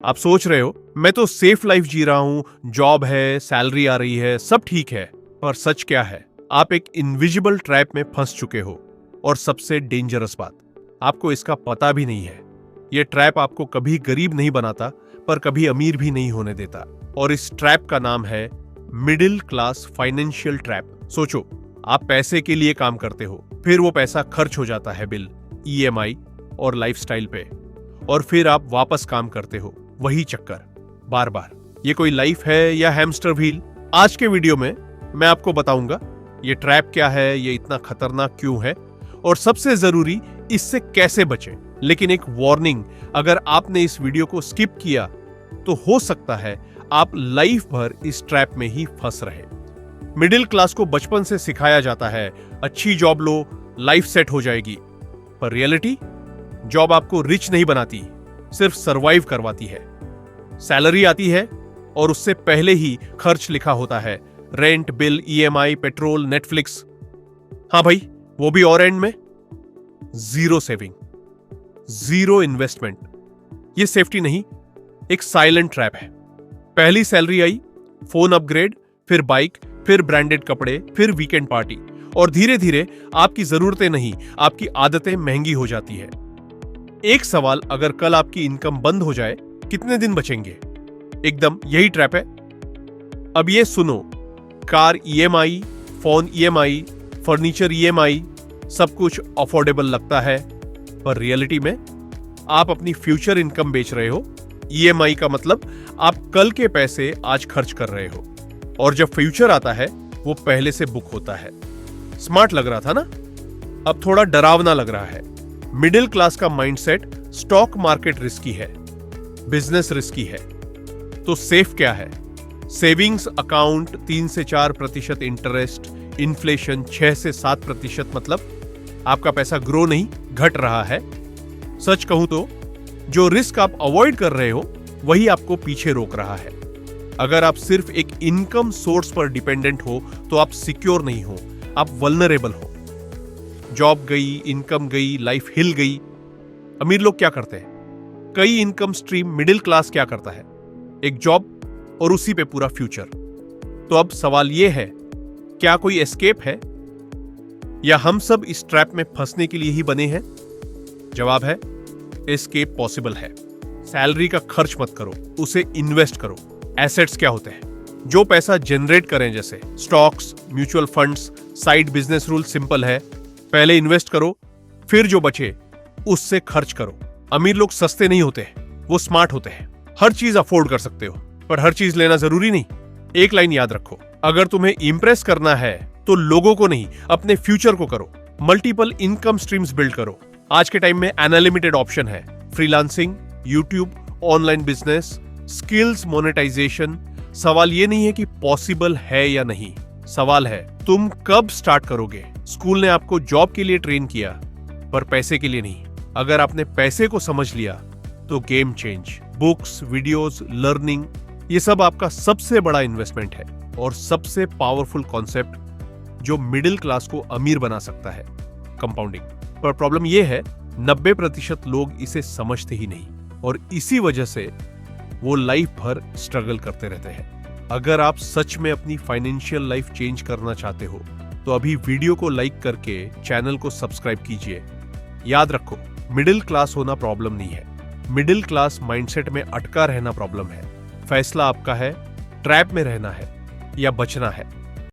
आप सोच रहे हो मैं तो सेफ लाइफ जी रहा हूं, जॉब है, सैलरी आ रही है, सब ठीक है। पर सच क्या है, आप एक इनविजिबल ट्रैप में फंस चुके हो। और सबसे डेंजरस बात, आपको इसका पता भी नहीं है। यह ट्रैप आपको कभी गरीब नहीं बनाता, पर कभी अमीर भी नहीं होने देता। और इस ट्रैप का नाम है मिडिल क्लास फाइनेंशियल ट्रैप। सोचो, आप पैसे के लिए काम करते हो, फिर वो पैसा खर्च हो जाता है बिल, ईएमआई और लाइफस्टाइल पे, और फिर आप वापस काम करते हो, वही चक्कर बार बार। ये कोई लाइफ है या हैमस्टर व्हील? आज के वीडियो में मैं आपको बताऊंगा ये ट्रैप क्या है, ये इतना खतरनाक क्यों है, और सबसे जरूरी इससे कैसे बचें। लेकिन एक वार्निंग, अगर आपने इस वीडियो को स्किप किया तो हो सकता है आप लाइफ भर इस ट्रैप में ही फंस रहे। मिडिल क्लास को बचपन से सिखाया जाता है अच्छी जॉब लो, लाइफ सेट हो जाएगी। पर रियलिटी, जॉब आपको रिच नहीं बनाती, सिर्फ सरवाइव करवाती है। सैलरी आती है और उससे पहले ही खर्च लिखा होता है, rent, bill, EMI, petrol, Netflix. हाँ भाई, वो भी और एंड में जीरो सेविंग, जीरो इन्वेस्टमेंट। ये सेफ्टी नहीं, एक साइलेंट ट्रैप है। पहली सैलरी आई, फोन अपग्रेड, फिर बाइक, फिर ब्रांडेड कपड़े, फिर वीकेंड पार्टी, और धीरे धीरे आपकी जरूरतें नहीं, आपकी आदतें महंगी हो जाती है। एक सवाल, अगर कल आपकी इनकम बंद हो जाए, कितने दिन बचेंगे? एकदम यही ट्रैप है। अब ये सुनो, car EMI, phone EMI, furniture EMI, सब कुछ अफोर्डेबल लगता है, पर रियलिटी में आप अपनी फ्यूचर इनकम बेच रहे हो। ईएमआई का मतलब आप कल के पैसे आज खर्च कर रहे हो, और जब फ्यूचर आता है वो पहले से बुक होता है। स्मार्ट लग रहा था ना? अब थोड़ा डरावना लग रहा है। मिडिल क्लास का माइंडसेट, स्टॉक मार्केट रिस्की है, बिजनेस रिस्की है, तो सेफ क्या है? सेविंग्स अकाउंट 3 से 4% इंटरेस्ट, इन्फ्लेशन 6 से 7%, मतलब आपका पैसा ग्रो नहीं, घट रहा है। सच कहूं तो जो रिस्क आप अवॉइड कर रहे हो वही आपको पीछे रोक रहा है। अगर आप सिर्फ एक इनकम सोर्स पर डिपेंडेंट हो तो आप सिक्योर नहीं हो, आप वल्नरेबल हो। जॉब गई, इनकम गई, लाइफ हिल गई। अमीर लोग क्या करते हैं? कई इनकम स्ट्रीम। मिडिल क्लास क्या करता है? एक जॉब और उसी पे पूरा फ्यूचर। तो अब सवाल यह है, क्या कोई एस्केप है, या हम सब इस ट्रैप में फंसने के लिए ही बने हैं? जवाब है, एस्केप पॉसिबल है। सैलरी का खर्च मत करो, उसे इन्वेस्ट करो। एसेट्स क्या होते हैं? जो पैसा जनरेट करें, जैसे stocks, mutual funds, side business. Rule simple है, पहले इन्वेस्ट करो, फिर जो बचे उससे खर्च करो। अमीर लोग सस्ते नहीं होते, वो स्मार्ट होते हैं। हर चीज अफोर्ड कर सकते हो, पर हर चीज लेना जरूरी नहीं। एक लाइन याद रखो, अगर तुम्हें इंप्रेस करना है तो लोगों को नहीं, अपने फ्यूचर को करो। मल्टीपल इनकम स्ट्रीम्स बिल्ड करो। आज के टाइम में अनलिमिटेड ऑप्शन है, freelancing, YouTube, online business, skills monetization. सवाल ये नहीं है कि पॉसिबल है या नहीं, सवाल है तुम कब स्टार्ट करोगे। स्कूल ने आपको जॉब के लिए ट्रेन किया, पर पैसे के लिए नहीं। अगर आपने पैसे को समझ लिया तो game change. Books, videos, learning, ये सब आपका सबसे बड़ा इन्वेस्टमेंट है, और सबसे पावरफुल कॉन्सेप्ट जो मिडिल क्लास को अमीर बना सकता है, कंपाउंडिंग। पर प्रॉब्लम यह है, 90% लोग इसे समझते ही नहीं, और इसी वजह से वो लाइफ भर स्ट्रगल करते रहते हैं। अगर आप सच में अपनी फाइनेंशियल लाइफ चेंज करना चाहते हो तो अभी वीडियो को लाइक करके चैनल को सब्सक्राइब कीजिए। याद रखो, मिडिल क्लास होना प्रॉब्लम नहीं है, मिडिल क्लास माइंडसेट में अटका रहना प्रॉब्लम है। फैसला आपका है, ट्रैप में रहना है या बचना है।